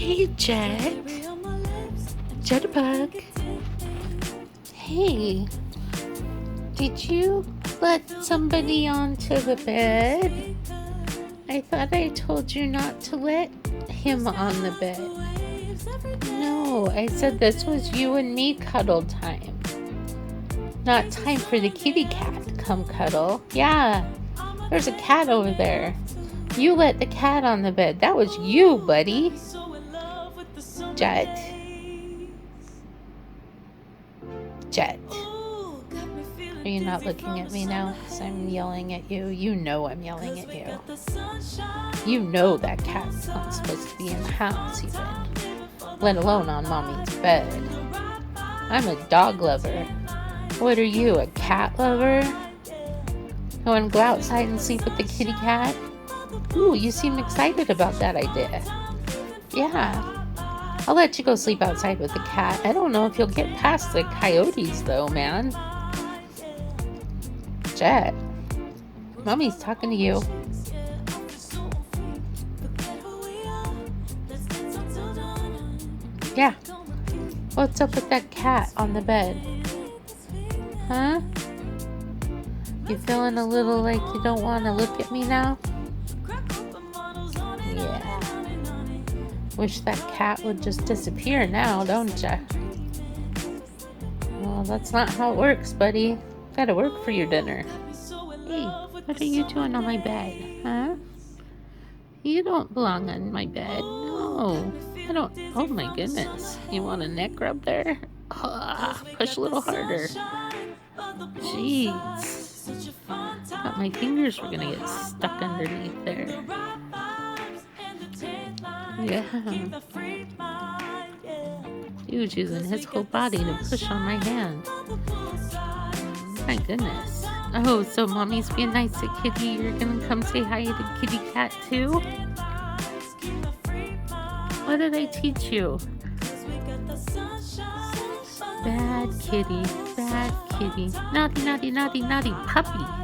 Hey, Jet. Jetbug. Hey, did you let somebody onto the bed? I thought I told you not to let him on the bed. No, I said this was you and me cuddle time. Not time for the kitty cat to come cuddle. Yeah, there's a cat over there. You let the cat on the bed. That was you, buddy. Jet. Jet. Are you not looking at me now? Because I'm yelling at you. You know I'm yelling at you. You know that cat's not supposed to be in the house even, let alone on mommy's bed. I'm a dog lover. What are you, a cat lover? You want to go outside and sleep with the kitty cat? Ooh, you seem excited about that idea. Yeah. I'll let you go sleep outside with the cat. I don't know if you'll get past the coyotes, though, man. Jet, Mommy's talking to you. Yeah. What's up with that cat on the bed? Huh? You feeling a little like you don't want to look at me now? Yeah. Wish that cat would just disappear now, don't ya? Well, that's not how it works, buddy. Gotta work for your dinner. Hey, what are you doing on my bed, huh? You don't belong on my bed. No, I don't. Oh my goodness. You want a neck rub there? Push a little harder. Jeez. Thought my fingers were gonna get stuck underneath there. Yeah. He was using his whole body to push on my hand. My goodness. Oh, so Mommy's being nice to Kitty. You're gonna come say hi to Kitty Cat too? What did I teach you? Bad kitty, bad kitty. Naughty, naughty, naughty, naughty puppy.